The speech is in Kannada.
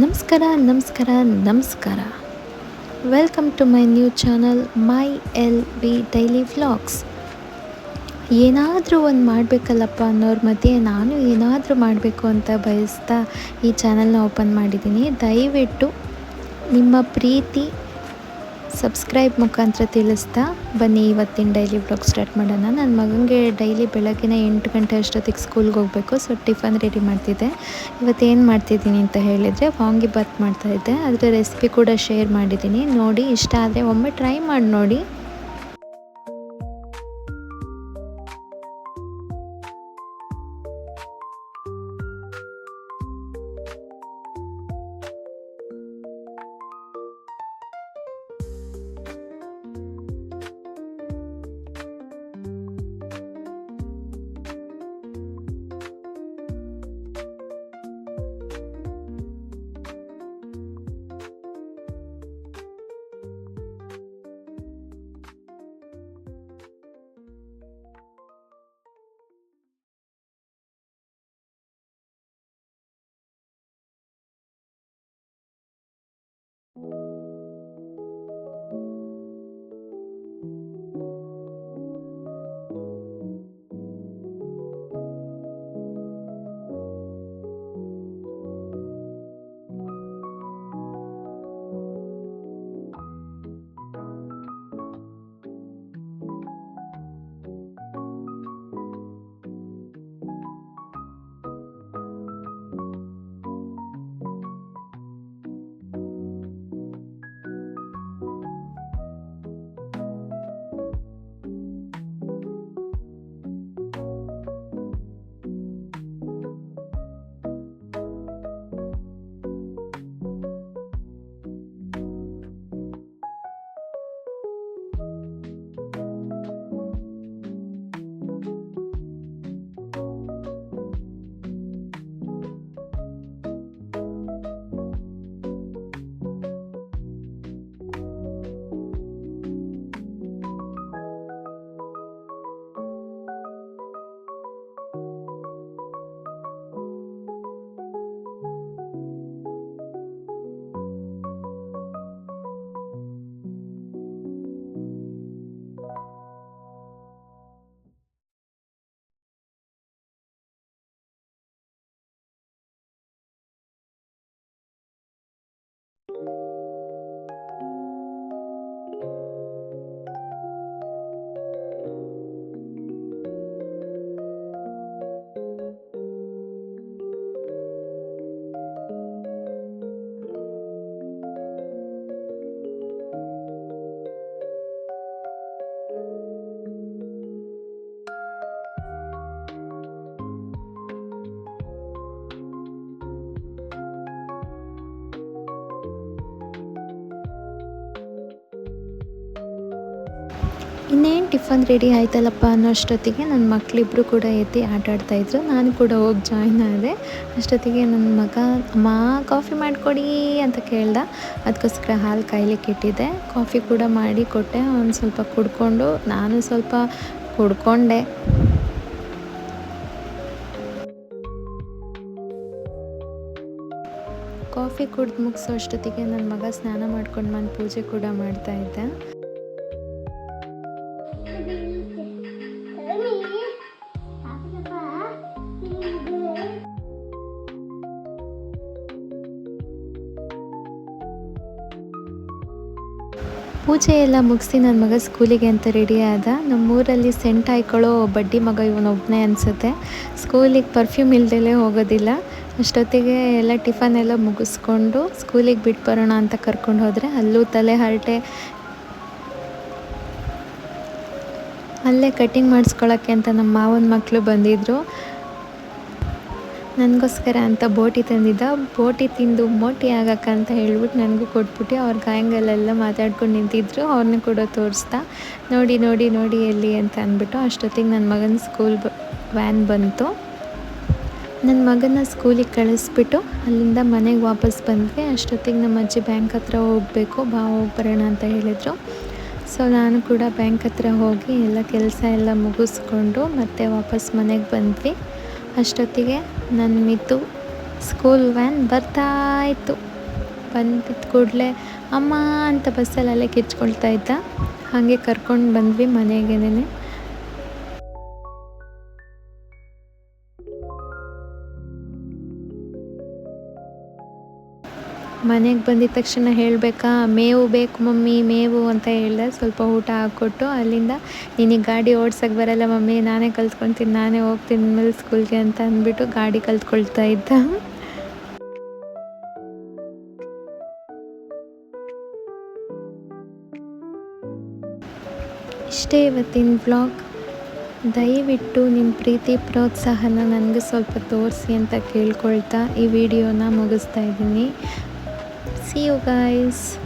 ನಮಸ್ಕಾರ ನಮಸ್ಕಾರ ನಮಸ್ಕಾರ. Welcome to my new channel my L V daily vlogs. ಏನಾದರೂ ಒಂದು ಮಾಡಬೇಕಲ್ಲಪ್ಪ ಅನ್ನೋರ ಮಧ್ಯೆ ನಾನು ಏನಾದರೂ ಮಾಡಬೇಕು ಅಂತ ಬಯಸ್ತಾ ಈ ಚಾನಲ್ನ ಓಪನ್ ಮಾಡಿದ್ದೀನಿ. ದಯವಿಟ್ಟು ನಿಮ್ಮ ಪ್ರೀತಿ ಸಬ್ಸ್ಕ್ರೈಬ್ ಮುಖಾಂತರ ತಿಳಿಸ್ತಾ ಬನ್ನಿ. ಇವತ್ತಿನ ಡೈಲಿ ವ್ಲಾಗ್ ಸ್ಟಾರ್ಟ್ ಮಾಡೋಣ. ನನ್ನ ಮಗನಿಗೆ ಡೈಲಿ ಬೆಳಗ್ಗಿನ 8 ಗಂಟೆ ಅಷ್ಟೊತ್ತಿಗೆ ಸ್ಕೂಲ್ಗೆ ಹೋಗಬೇಕು. ಸೊ ಟಿಫನ್ ರೆಡಿ ಮಾಡ್ತಿದ್ದೆ. ಇವತ್ತೇನು ಮಾಡ್ತಿದ್ದೀನಿ ಅಂತ ಹೇಳಿದರೆ ವಾಂಗಿಬಾತ್ ಮಾಡ್ತಾಯಿದ್ದೆ. ಅದರ ರೆಸಿಪಿ ಕೂಡ ಶೇರ್ ಮಾಡಿದ್ದೀನಿ. ನೋಡಿ, ಇಷ್ಟ ಆದರೆ ಒಮ್ಮೆ ಟ್ರೈ ಮಾಡಿ ನೋಡಿ. ಇನ್ನೇನು ಟಿಫನ್ ರೆಡಿ ಆಯ್ತಲ್ಲಪ್ಪ ಅನ್ನೋಷ್ಟೊತ್ತಿಗೆ ನನ್ನ ಮಕ್ಕಳಿಬ್ರು ಕೂಡ ಎದ್ದು ಆಟಾಡ್ತಾಯಿದ್ರು. ನಾನು ಕೂಡ ಹೋಗಿ ಜಾಯ್ನ್ ಆದೆ. ಅಷ್ಟೊತ್ತಿಗೆ ನನ್ನ ಮಗ ಅಮ್ಮ ಕಾಫಿ ಮಾಡಿಕೊಡಿ ಅಂತ ಕೇಳ್ದ. ಅದಕ್ಕೋಸ್ಕರ ಹಾಲು ಕಾಯ್ಲಿಕ್ಕೆ ಇಟ್ಟಿದ್ದೆ. ಕಾಫಿ ಕೂಡ ಮಾಡಿ ಕೊಟ್ಟೆ. ಅವ್ನು ಸ್ವಲ್ಪ ಕುಡ್ಕೊಂಡು ನಾನು ಸ್ವಲ್ಪ ಕುಡ್ಕೊಂಡೆ. ಕಾಫಿ ಕುಡ್ದು ಮುಗಿಸೋ ಅಷ್ಟೊತ್ತಿಗೆ ನನ್ನ ಮಗ ಸ್ನಾನ ಮಾಡ್ಕೊಂಡು ನಾನು ಪೂಜೆ ಕೂಡ ಮಾಡ್ತಾಯಿದ್ದೆ. ಪೂಜೆ ಎಲ್ಲ ಮುಗಿಸಿ ನನ್ನ ಮಗ ಸ್ಕೂಲಿಗೆ ಅಂತ ರೆಡಿ ಆದ. ನಮ್ಮೂರಲ್ಲಿ ಸೆಂಟ್ ಹಾಯ್ಕೊಳ್ಳೋ ಬಡ್ಡಿ ಮಗ ಇವನೊಬ್ಬನೇ ಅನಿಸುತ್ತೆ. ಸ್ಕೂಲಿಗೆ ಪರ್ಫ್ಯೂಮ್ ಇಲ್ದಲೇ ಹೋಗೋದಿಲ್ಲ. ಅಷ್ಟೊತ್ತಿಗೆ ಎಲ್ಲ ಟಿಫನ್ ಎಲ್ಲ ಮುಗಿಸ್ಕೊಂಡು ಸ್ಕೂಲಿಗೆ ಬಿಟ್ಟು ಬರೋಣ ಅಂತ ಕರ್ಕೊಂಡು ಹೋದರೆ ಅಲ್ಲೂ ತಲೆ ಹರಟೆ. ಅಲ್ಲೇ ಕಟ್ಟಿಂಗ್ ಮಾಡಿಸ್ಕೊಳ್ಳೋಕ್ಕೆ ಅಂತ ನಮ್ಮ ಮಾವನ ಮಕ್ಕಳು ಬಂದಿದ್ದರು. ನನಗೋಸ್ಕರ ಅಂತ ಬೋಟಿ ತಂದಿದ್ದ. ಬೋಟಿ ತಿಂದು ಮೋಟಿ ಆಗಕ್ಕಂತ ಹೇಳ್ಬಿಟ್ಟು ನನಗೂ ಕೊಟ್ಬಿಟ್ಟು ಅವ್ರ ಗಾಯಂಗಲ್ಲೆಲ್ಲ ಮಾತಾಡ್ಕೊಂಡು ನಿಂತಿದ್ರು. ಅವ್ರನ್ನ ಕೂಡ ತೋರಿಸ್ತಾ ನೋಡಿ ನೋಡಿ ನೋಡಿ ಎಲ್ಲಿ ಅಂತ ಅಂದ್ಬಿಟ್ಟು. ಅಷ್ಟೊತ್ತಿಗೆ ನನ್ನ ಮಗನ ಸ್ಕೂಲ್ ವ್ಯಾನ್ ಬಂತು. ನನ್ನ ಮಗನ ಸ್ಕೂಲಿಗೆ ಕಳಿಸ್ಬಿಟ್ಟು ಅಲ್ಲಿಂದ ಮನೆಗೆ ವಾಪಸ್ ಬಂದ್ವಿ. ಅಷ್ಟೊತ್ತಿಗೆ ನಮ್ಮ ಅಜ್ಜಿ ಬ್ಯಾಂಕ್ ಹತ್ರ ಹೋಗಬೇಕು, ಬಾ ಹೋಗಿ ಬರೋಣ ಅಂತ ಹೇಳಿದರು. ಸೊ ನಾನು ಕೂಡ ಬ್ಯಾಂಕ್ ಹತ್ರ ಹೋಗಿ ಎಲ್ಲ ಕೆಲಸ ಎಲ್ಲ ಮುಗಿಸ್ಕೊಂಡು ಮತ್ತೆ ವಾಪಸ್ ಮನೆಗೆ ಬಂದ್ವಿ. ಅಷ್ಟೊತ್ತಿಗೆ ನನ್ನ ಮಿತು ಸ್ಕೂಲ್ ವ್ಯಾನ್ ಬರ್ತಾ ಇತ್ತು. ಬಂದಿದ್ದ ಕೂಡಲೇ ಅಮ್ಮ ಅಂತ ಬಸ್ಸಲ್ಲೇ ಕಿರ್ಚ್ಕೊಳ್ತಾ ಇದ್ದ. ಹಾಗೆ ಕರ್ಕೊಂಡು ಬಂದ್ವಿ ಮನೆಗೇನೆ. ಮನೆಗೆ ಬಂದಿದ ತಕ್ಷಣ ಹೇಳಬೇಕಾ, ಮೇವು ಬೇಕು ಮಮ್ಮಿ ಮೇವು ಅಂತ ಹೇಳ್ದೆ. ಸ್ವಲ್ಪ ಊಟ ಹಾಕ್ಕೊಟ್ಟು ಅಲ್ಲಿಂದ ನಿನಗೆ ಗಾಡಿ ಓಡ್ಸೋಕ್ಕೆ ಬರಲ್ಲ ಮಮ್ಮಿ, ನಾನೇ ಕಲ್ತ್ಕೊತೀನಿ, ನಾನೇ ಹೋಗ್ತೀನಿ ಮೇಲೆ ಸ್ಕೂಲ್ಗೆ ಅಂತ ಅಂದ್ಬಿಟ್ಟು ಗಾಡಿ ಕಲ್ತ್ಕೊಳ್ತಾ ಇದ್ದ. ಇಷ್ಟೇ ಇವತ್ತಿನ ವ್ಲಾಗ್. ದಯವಿಟ್ಟು ನಿಮ್ಮ ಪ್ರೀತಿ ಪ್ರೋತ್ಸಾಹನ ನನಗೆ ಸ್ವಲ್ಪ ತೋರಿಸಿ ಅಂತ ಕೇಳ್ಕೊಳ್ತಾ ಈ ವಿಡಿಯೋನ ಮುಗಿಸ್ತಾ ಇದ್ದೀನಿ. See you guys.